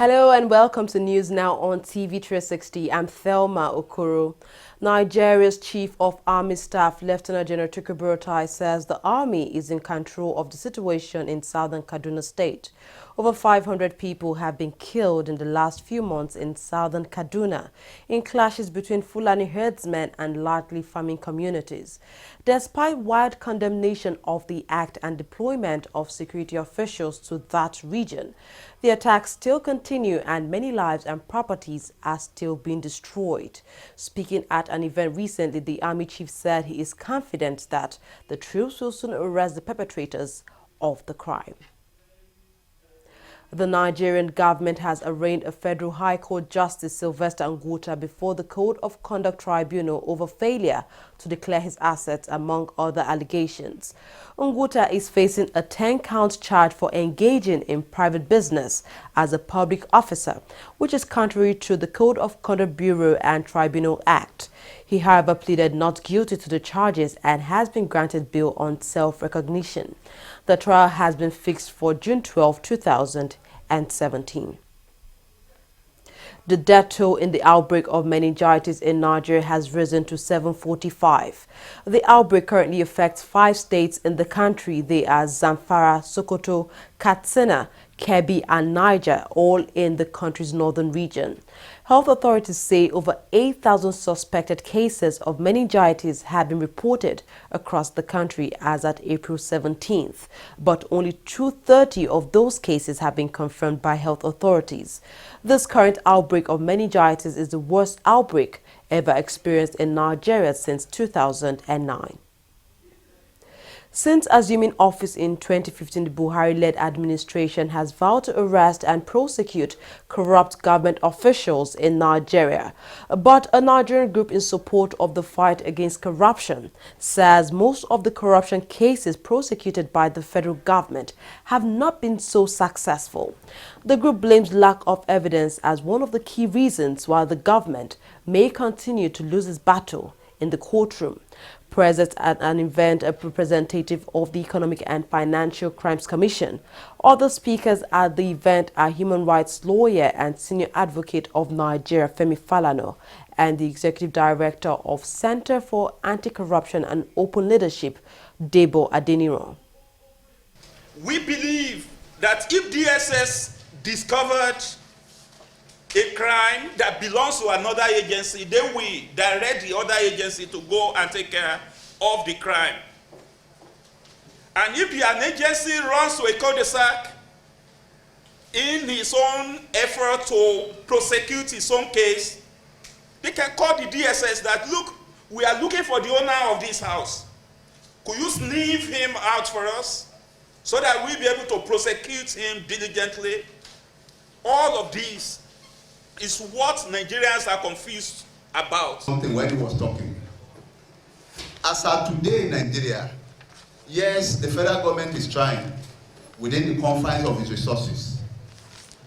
Hello and welcome to News Now on TV360. I'm Thelma Okoro. Nigeria's Chief of Army Staff, Lieutenant General Tukur says the army is in control of the situation in southern Kaduna State. Over 500 people have been killed in the last few months in southern Kaduna in clashes between Fulani herdsmen and largely farming communities. Despite wide condemnation of the act and deployment of security officials to that region, the attacks still continue and many lives and properties are still being destroyed. Speaking at an event recently, the army chief said he is confident that the troops will soon arrest the perpetrators of the crime. The Nigerian government has arraigned a Federal High Court Justice Sylvester Ngwuta before the Code of Conduct Tribunal over failure to declare his assets, among other allegations. Ngwuta is facing a 10-count charge for engaging in private business as a public officer, which is contrary to the Code of Conduct Bureau and Tribunal Act. He, however, pleaded not guilty to the charges and has been granted bail on self-recognition. The trial has been fixed for June 12, 2017. The death toll in the outbreak of meningitis in Nigeria has risen to 745. The outbreak currently affects 5 states in the country. They are Zamfara, Sokoto, Katsina, Kebbi and Niger, all in the country's northern region. Health authorities say over 8,000 suspected cases of meningitis have been reported across the country as at April 17th, but only 230 of those cases have been confirmed by health authorities. This current outbreak of meningitis is the worst outbreak ever experienced in Nigeria since 2009. Since assuming office in 2015, the Buhari-led administration has vowed to arrest and prosecute corrupt government officials in Nigeria. But a Nigerian group in support of the fight against corruption says most of the corruption cases prosecuted by the federal government have not been so successful. The group blames lack of evidence as one of the key reasons why the government may continue to lose its battle in the courtroom. Present at an event, a representative of the Economic and Financial Crimes Commission. Other speakers at the event are human rights lawyer and senior advocate of Nigeria, Femi Falana, and the executive director of Center for Anti-Corruption and Open Leadership, Debo Adeniran. We believe that if DSS discovered a crime that belongs to another agency, they will direct the other agency to go and take care of the crime. And if an agency runs to a cul-de-sac in his own effort to prosecute his own case, they can call the DSS that, look, we are looking for the owner of this house. Could you sniff him out for us so that we'll be able to prosecute him diligently? All of these is what Nigerians are confused about. Something when he was talking. As of today in Nigeria, yes, the federal government is trying within the confines of its resources,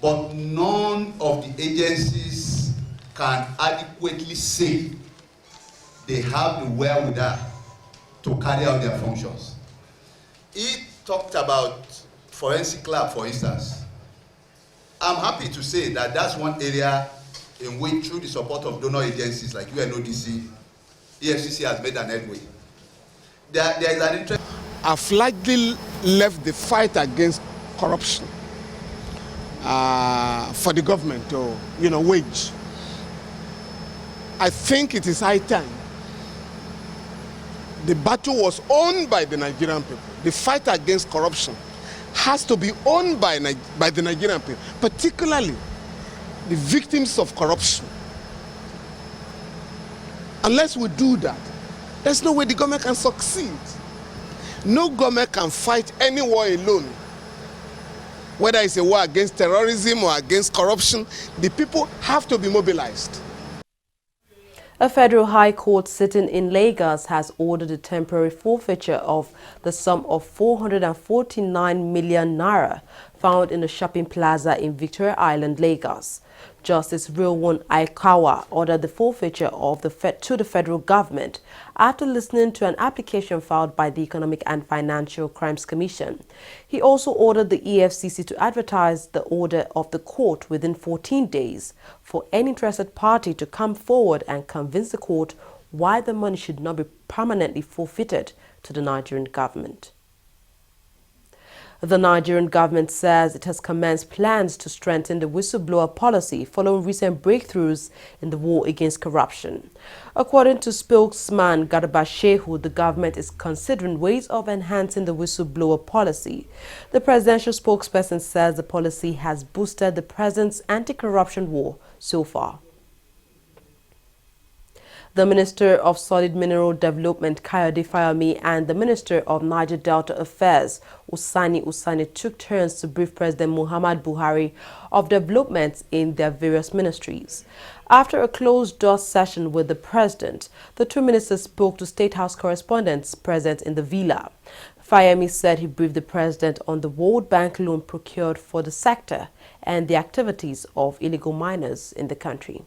but none of the agencies can adequately say they have the wherewithal to carry out their functions. He talked about forensic lab, for instance. I'm happy to say that that's one area in which, through the support of donor agencies like UNODC, EFCC has made an headway. There is an interest. I've largely left the fight against corruption for the government to, wage. I think it is high time. The battle was owned by the Nigerian people. The fight against corruption has to be owned by the Nigerian people, particularly the victims of corruption. Unless we do that, there's no way the government can succeed. No government can fight any war alone. Whether it's a war against terrorism or against corruption, the people have to be mobilized. A federal high court sitting in Lagos has ordered a temporary forfeiture of the sum of 449 million naira found in a shopping plaza in Victoria Island, Lagos. Justice Rilwan Aikawa ordered the forfeiture of to the federal government after listening to an application filed by the Economic and Financial Crimes Commission. He also ordered the EFCC to advertise the order of the court within 14 days for any interested party to come forward and convince the court why the money should not be permanently forfeited to the Nigerian government. The Nigerian government says it has commenced plans to strengthen the whistleblower policy following recent breakthroughs in the war against corruption. According to spokesman Garba Shehu, the government is considering ways of enhancing the whistleblower policy. The presidential spokesperson says the policy has boosted the president's anti-corruption war so far. The Minister of Solid Mineral Development, Kayode Fayemi, and the Minister of Niger Delta Affairs, Usani, took turns to brief President Muhammad Buhari of developments in their various ministries. After a closed-door session with the President, the two ministers spoke to State House correspondents present in the villa. Fayemi said he briefed the President on the World Bank loan procured for the sector and the activities of illegal miners in the country.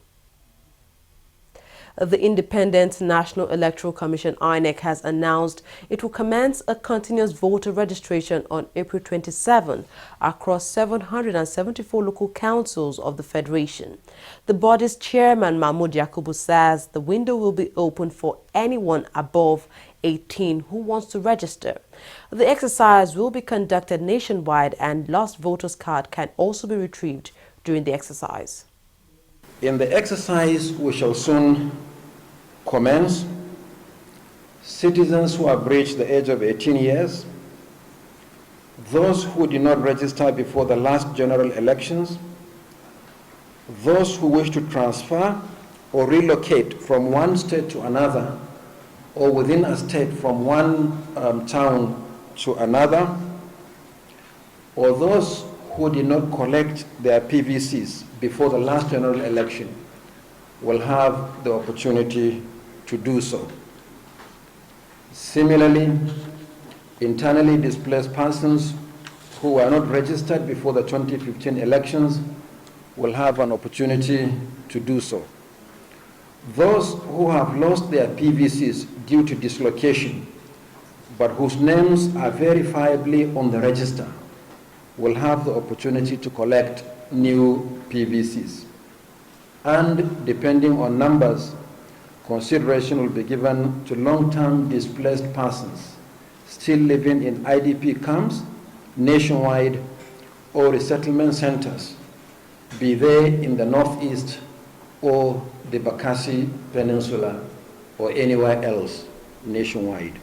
The Independent National Electoral Commission INEC has announced it will commence a continuous voter registration on April 27 across 774 local councils of the Federation. The body's chairman, Mahmoud Yakubu, says the window will be open for anyone above 18 who wants to register. The exercise will be conducted nationwide and lost voters' card can also be retrieved during the exercise. In the exercise, we shall soon commence. Citizens who have reached the age of 18 years, those who did not register before the last general elections, those who wish to transfer or relocate from one state to another or within a state from one town to another, or those who did not collect their PVCs before the last general election will have the opportunity to do so. Similarly, internally displaced persons who were not registered before the 2015 elections will have an opportunity to do so. Those who have lost their PVCs due to dislocation, but whose names are verifiably on the register, will have the opportunity to collect new PVCs. And depending on numbers, consideration will be given to long-term displaced persons still living in IDP camps nationwide or resettlement centers, be they in the northeast or the Bakassi Peninsula or anywhere else nationwide.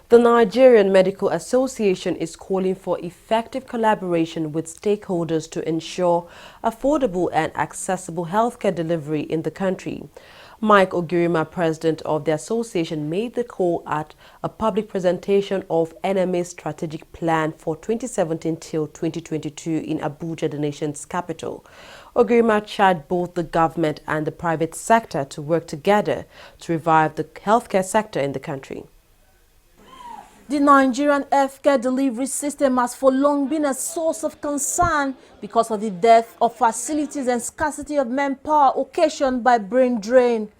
The Nigerian Medical Association is calling for effective collaboration with stakeholders to ensure affordable and accessible healthcare delivery in the country. Mike Ogirima, president of the association, made the call at a public presentation of NMA's strategic plan for 2017 till 2022 in Abuja, the nation's capital. Ogirima charged both the government and the private sector to work together to revive the healthcare sector in the country. The Nigerian healthcare delivery system has for long been a source of concern because of the depth of facilities and scarcity of manpower occasioned by brain drain.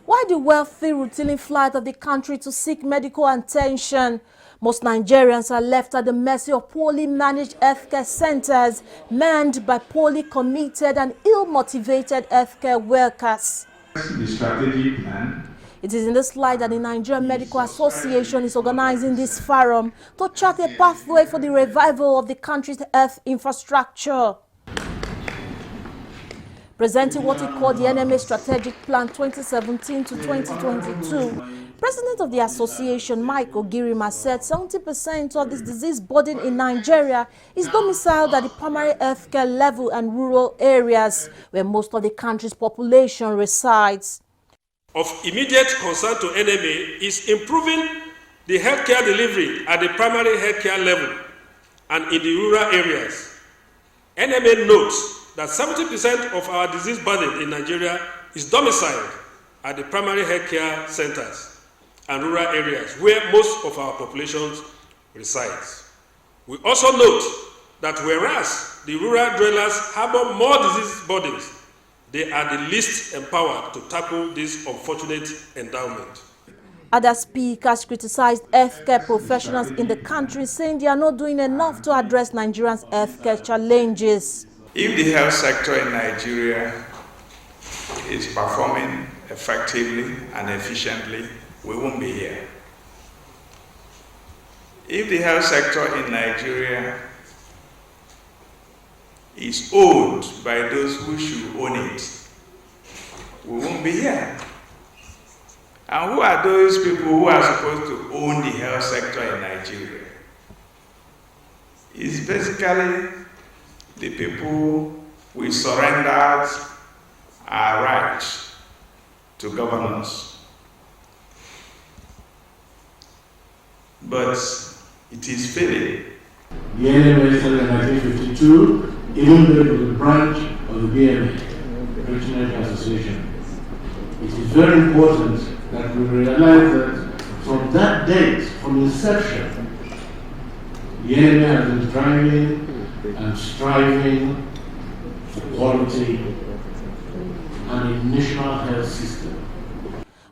While the wealthy routinely fly out of the country to seek medical attention, most Nigerians are left at the mercy of poorly managed healthcare centers manned by poorly committed and ill-motivated healthcare workers. The strategic plan. It is in this light that the Nigerian Medical Association is organizing this forum to chart a pathway for the revival of the country's health infrastructure. Presenting what he called the NMA Strategic Plan 2017 to 2022, President of the association, Mike Ogirima, said 70% of this disease burden in Nigeria is domiciled at the primary healthcare level and rural areas, where most of the country's population resides. Of immediate concern to NMA is improving the healthcare delivery at the primary healthcare level and in the rural areas. NMA notes that 70% of our disease burden in Nigeria is domiciled at the primary healthcare centers and rural areas where most of our population resides. We also note that whereas the rural dwellers harbor more disease burdens, they are the least empowered to tackle this unfortunate endowment. Other speakers criticized healthcare professionals in the country, saying they are not doing enough to address Nigerians' healthcare challenges. If the health sector in Nigeria is performing effectively and efficiently, we won't be here. If the health sector in Nigeria is owned by those who should own it, we won't be here. And who are those people who are supposed to own the health sector in Nigeria? It's basically the people we surrendered our rights to governance. But it is failing. The INEC started in 1952, even though it was a branch of the BMA, British National Association. It is very important that we realize that from that date, from inception, the INEC has been driving and striving for quality and a national health system.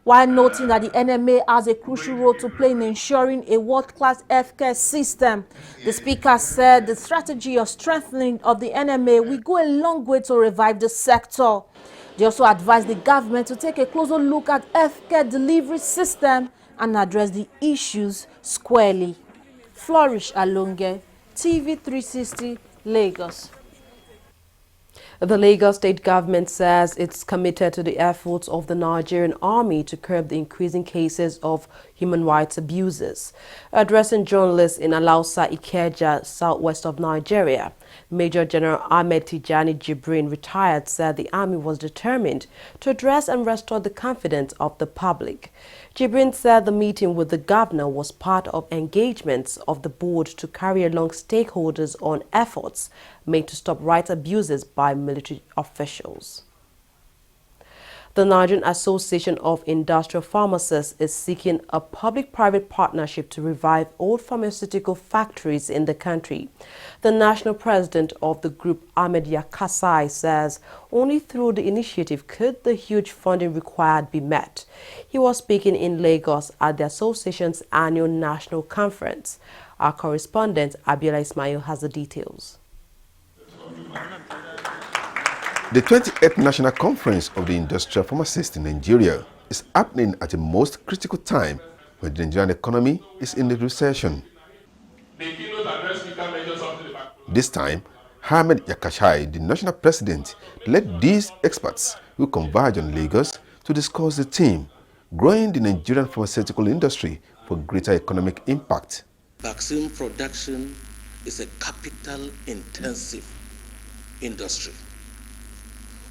While noting that the NMA has a crucial role to play in ensuring a world-class healthcare system, the speaker said the strategy of strengthening of the NMA will go a long way to revive the sector. They also advised the government to take a closer look at healthcare delivery system and address the issues squarely. Flourish Alonge, TV360, Lagos. The Lagos state government says it's committed to the efforts of the Nigerian army to curb the increasing cases of human rights abuses. Addressing journalists in Alausa, Ikeja, southwest of Nigeria, Major General Ahmed Tijani Jibrin, retired, said the army was determined to address and restore the confidence of the public. Jibrin said the meeting with the governor was part of engagements of the board to carry along stakeholders on efforts made to stop rights abuses by military officials. The Nigerian Association of Industrial Pharmacists is seeking a public-private partnership to revive old pharmaceutical factories in the country. The national president of the group, Ahmed Yakasai, says only through the initiative could the huge funding required be met. He was speaking in Lagos at the association's annual national conference. Our correspondent, Abiola Ismail, has the details. The 28th National Conference of the Industrial Pharmacists in Nigeria is happening at a most critical time when the Nigerian economy is in a recession. This time, Ahmed Yakashai, the national president, led these experts who converge on Lagos to discuss the theme, growing the Nigerian pharmaceutical industry for greater economic impact. Vaccine production is a capital-intensive industry.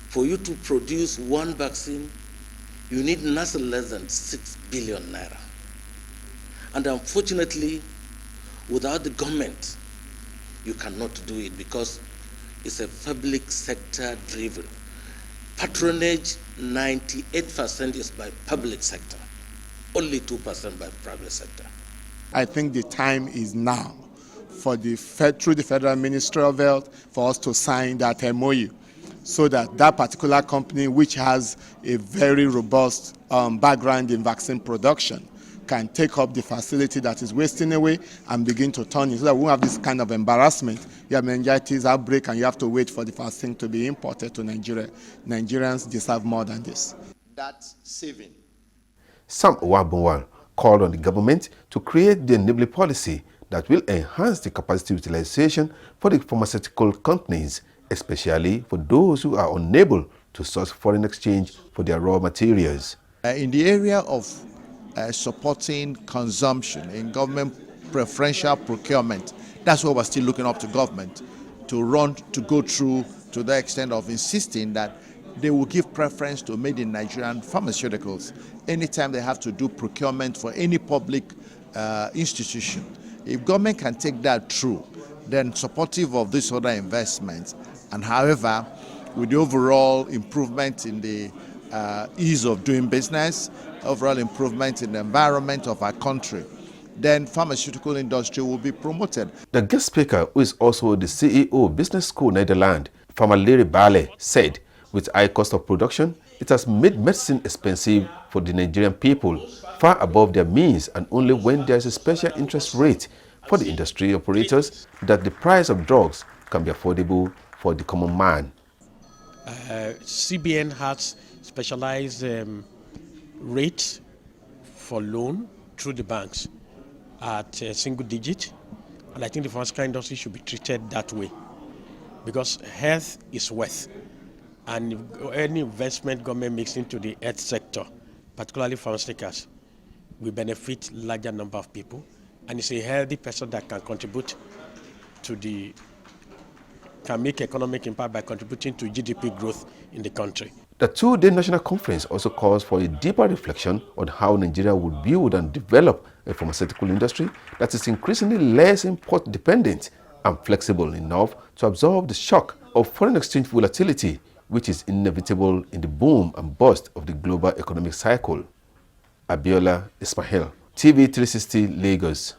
For you to produce one vaccine, you need nothing less than 6 billion naira. And unfortunately, without the government, you cannot do it because it's a public sector driven. Patronage, 98% is by public sector, only 2% by private sector. I think the time is now for through the Federal Ministry of Health for us to sign that MOU, so that that particular company, which has a very robust background in vaccine production, can take up the facility that is wasting away and begin to turn it, so that we won't have this kind of embarrassment. You have meningitis outbreak and you have to wait for the vaccine to be imported to Nigeria. Nigerians deserve more than this. That's saving. Sam Owabunwal called on the government to create the enabling policy that will enhance the capacity utilization for the pharmaceutical companies, especially for those who are unable to source foreign exchange for their raw materials. In the area of supporting consumption in government preferential procurement, that's what we're still looking up to government to go through, to the extent of insisting that they will give preference to made in Nigerian pharmaceuticals anytime they have to do procurement for any public institution. If government can take that through, then supportive of these other investments, and however, with the overall improvement in the ease of doing business, overall improvement in the environment of our country, then pharmaceutical industry will be promoted. The guest speaker, who is also the CEO Business School Netherlands, Farmer Bale, said with high cost of production, it has made medicine expensive for the Nigerian people, far above their means, and only when there is a special interest rate for the industry operators that the price of drugs can be affordable for the common man. CBN has specialized rates for loan through the banks at a single digit, and I think the pharmaceutical industry should be treated that way, because health is wealth, and any investment government makes into the health sector, particularly pharmaceuticals, will benefit larger number of people, and it's a healthy person that can contribute to can make economic impact by contributing to GDP growth in the country. The two-day national conference also calls for a deeper reflection on how Nigeria would build and develop a pharmaceutical industry that is increasingly less import-dependent and flexible enough to absorb the shock of foreign exchange volatility, which is inevitable in the boom and bust of the global economic cycle. Abiola Ismail, TV360 Lagos.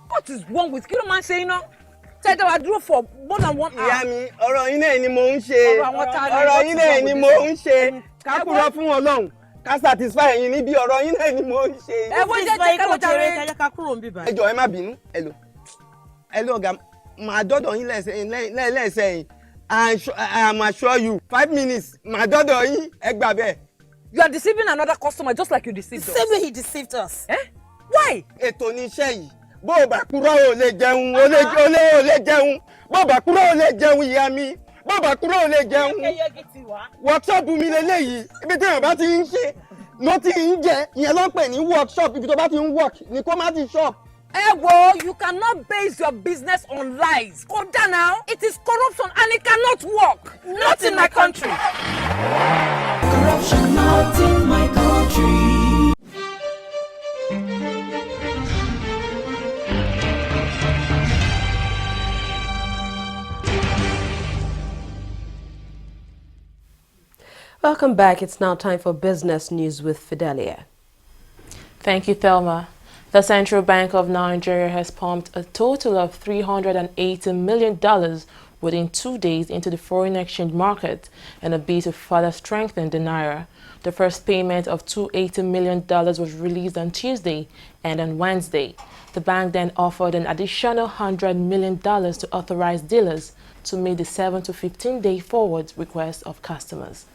What is wrong with kí ló máa ń ṣe iná? Tell them I drove for more than 1 hour. Ìyá mi, ọ̀rọ̀ yín náà ni mò ń ṣe. Ọ̀rọ̀ yín náà ni mò ń ṣe. Ká kúrò fún Ọlọ́run. Ká satisfy yín níbi ọ̀rọ̀ yín náà ni mò ń ṣe. Ẹ wọ́n jẹ́ ká lọ jàre ká kúrò níbí báyìí. Ẹ jọ̀ọ́ ẹ má bínú. Hello ọ̀gá, màá dọ́dọ̀ yín lẹ́sẹ̀ yín. I'm assure you 5 minutes màá dọ́dọ̀ yín ẹ gbà bẹ́ẹ̀. You are deceiving another customer just like you deceived us. The same way he deceived us. Eh? Why? Ètò ni iṣẹ́ yìí. Bó o bá kúrò ò lè jẹun, ò lè jẹun. Bó o bá kúrò ò lè jẹun ìyá mi. Bó o bá kúrò ò lè jẹun. Workshop mi lélẹ́yìí. Ibi tí èèyàn bá ti ń ṣe ló ti ń jẹ. Ìyẹn ló ń pè ní workshop. Ibi tó bá ti ń work ni kó má ti shop. You cannot base your business on lies. Calm down now. It is corruption and it cannot work. Not in my country. Corruption not in my country. Welcome back. It's now time for business news with Fidelia. Thank you, Thelma. The Central Bank of Nigeria has pumped a total of $380 million within 2 days into the foreign exchange market in a bid to further strengthen the naira. The first payment of $280 million was released on Tuesday and on Wednesday. The bank then offered an additional $100 million to authorize dealers to meet the 7 to 15-day forward requests of customers.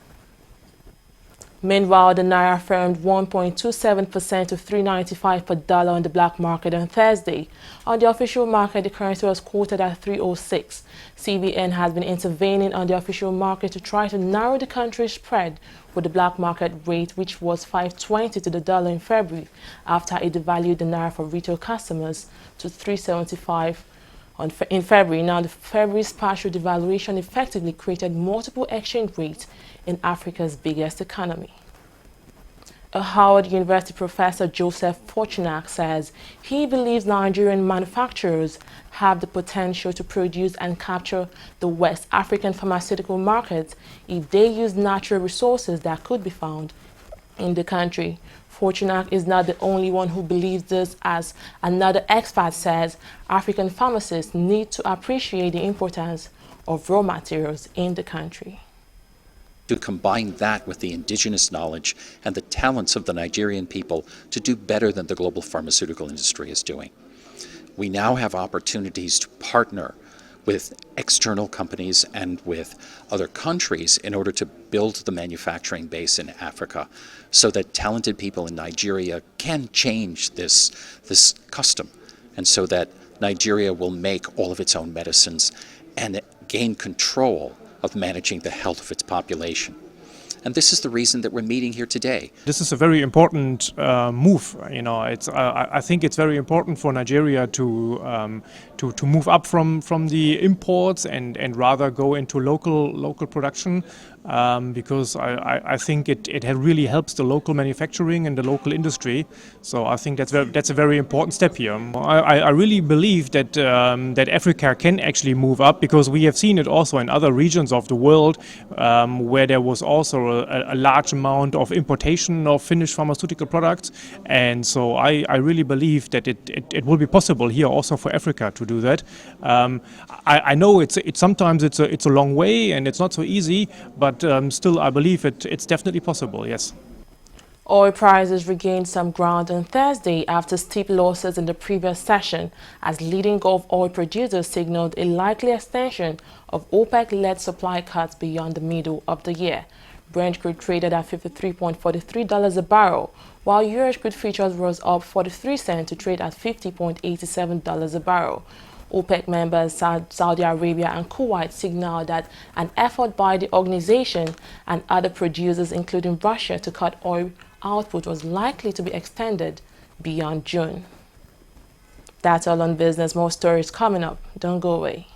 Meanwhile, the naira firmed 1.27% to $3.95 per dollar on the black market on Thursday. On the official market, the currency was quoted at $3.06. CBN has been intervening on the official market to try to narrow the country's spread with the black market rate, which was $5.20 to the dollar in February, after it devalued the naira for retail customers to $3.75 in February. Now, the February's partial devaluation effectively created multiple exchange rates in Africa's biggest economy. A Howard University professor, Joseph Fortunak, says he believes Nigerian manufacturers have the potential to produce and capture the West African pharmaceutical market if they use natural resources that could be found in the country. Fortunak is not the only one who believes this, as another expert says African pharmacists need to appreciate the importance of raw materials in the country. To combine that with the indigenous knowledge and the talents of the Nigerian people to do better than the global pharmaceutical industry is doing. We now have opportunities to partner with external companies and with other countries in order to build the manufacturing base in Africa so that talented people in Nigeria can change this custom, and so that Nigeria will make all of its own medicines and gain control of managing the health of its population. And this is the reason that we're meeting here today. This is a very important move. You know, I think it's very important for Nigeria to move up from the imports and rather go into local production, because I think it really helps the local manufacturing and the local industry. So I think that's a very important step here. I really believe that that Africa can actually move up, because we have seen it also in other regions of the world where there was also a large amount of importation of finished pharmaceutical products, and so I really believe that it will be possible here also for Africa to do that. I know it's sometimes it's a long way and it's not so easy, but still I believe it's definitely possible. Yes. Oil prices regained some ground on Thursday after steep losses in the previous session, as leading Gulf oil producers signaled a likely extension of OPEC-led supply cuts beyond the middle of the year. Brent crude traded at $53.43 a barrel, while US crude futures rose up 43 cents to trade at $50.87 a barrel. OPEC members Saudi Arabia and Kuwait signaled that an effort by the organization and other producers, including Russia, to cut oil output was likely to be extended beyond June. That's all on business. More stories coming up. Don't go away.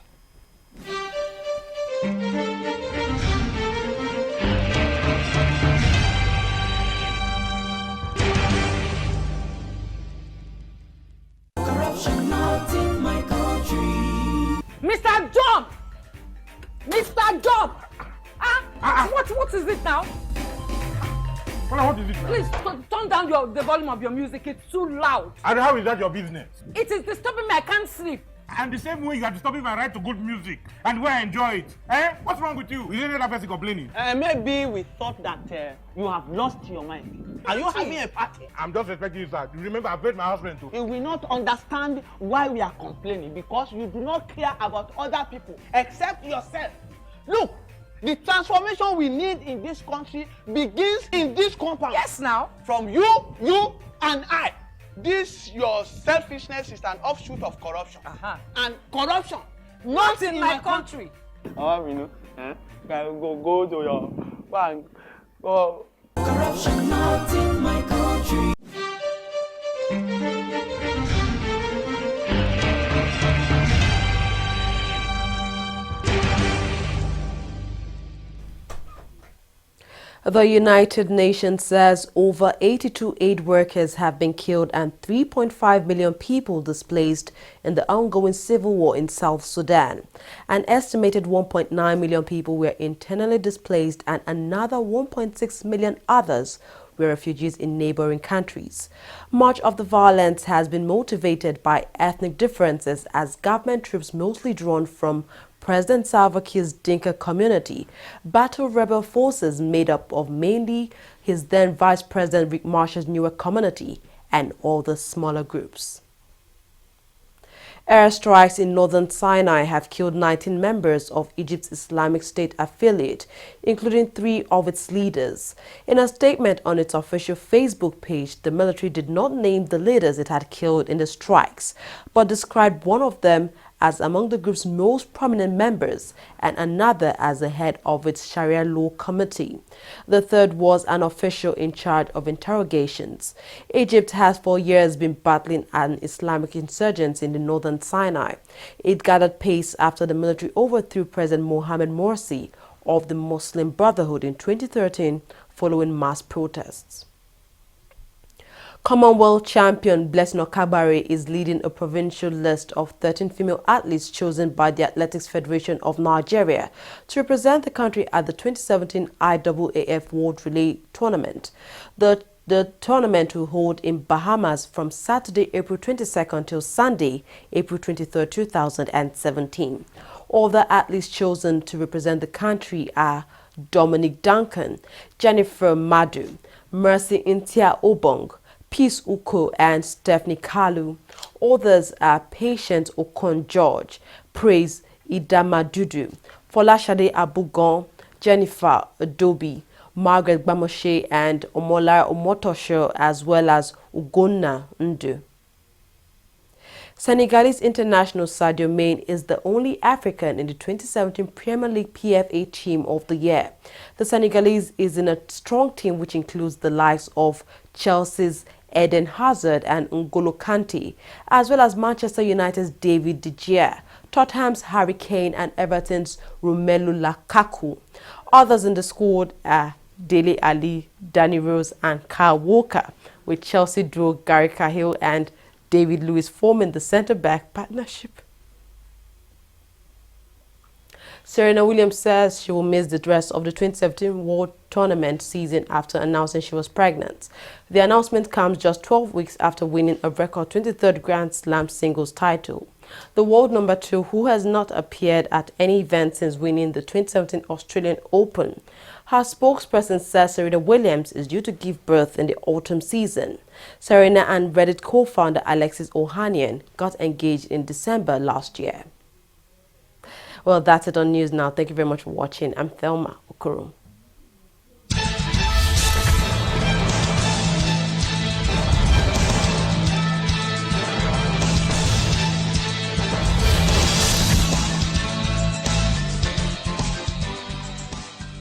Mr. John! Mr. John! What is it now? What is it now? Please turn down the volume of your music. It's too loud. And how is that your business? It is disturbing me. I can't sleep. And the same way you are disturbing my right to good music and where I enjoy it. Eh? What's wrong with you? Is any other person complaining? Maybe we thought that you have lost your mind. Are you having a party? I'm just respecting you, sir. You remember I've paid my husband too. You will not understand why we are complaining, because you do not care about other people except yourself. Look, the transformation we need in this country begins in this compound. Yes, now. From you and I. This your selfishness is an offshoot of corruption. And corruption not in my country. Oh, you know, go to your bank. Go. Corruption not in my country. The United Nations says over 82 aid workers have been killed and 3.5 million people displaced in the ongoing civil war in South Sudan. An estimated 1.9 million people were internally displaced and another 1.6 million others were refugees in neighboring countries. Much of the violence has been motivated by ethnic differences, as government troops mostly drawn from President Salva Kiir's Dinka community battle rebel forces made up of mainly his then Vice President Riek Machar's newer community and all the smaller groups. Airstrikes in northern Sinai have killed 19 members of Egypt's Islamic State affiliate, including 3 of its leaders. In a statement on its official Facebook page, the military did not name the leaders it had killed in the strikes, but described one of them as among the group's most prominent members and another as the head of its Sharia law committee. The third was an official in charge of interrogations. Egypt has for years been battling an Islamic insurgents in the northern Sinai. It gathered pace after the military overthrew President Mohamed Morsi of the Muslim Brotherhood in 2013 following mass protests. Commonwealth champion Blessing Okabare is leading a provincial list of 13 female athletes chosen by the Athletics Federation of Nigeria to represent the country at the 2017 IAAF World Relay Tournament. The tournament will hold in Bahamas from Saturday, April 22nd till Sunday, April 23rd, 2017. All the athletes chosen to represent the country are Dominic Duncan, Jennifer Madu, Mercy Intia Obong, Peace Uko and Stephanie Kalu. Others are Patience Okon George, Praise Idamadudu, Folashade Abugon, Jennifer Adobe, Margaret Bamoshe and Omola Omotosho, as well as Ugonna Ndu. Senegalese international Sadio Mane is the only African in the 2017 Premier League PFA Team of the Year. The Senegalese is in a strong team which includes the likes of Chelsea's Eden Hazard and N'Golo Kante, as well as Manchester United's David De Gea, Tottenham's Harry Kane and Everton's Romelu Lukaku. Others in the squad are Dele Alli, Danny Rose and Kyle Walker, with Chelsea duo Gary Cahill and David Luiz forming the centre-back partnership. Serena Williams says she will miss the rest of the 2017 World Tournament season after announcing she was pregnant. The announcement comes just 12 weeks after winning a record 23rd Grand Slam singles title. The world number 2, who has not appeared at any event since winning the 2017 Australian Open. Her spokesperson says Serena Williams is due to give birth in the autumn season. Serena and Reddit co-founder Alexis Ohanian got engaged in December last year. Well, that's it on News Now. Thank you very much for watching. I'm Thelma Okoro.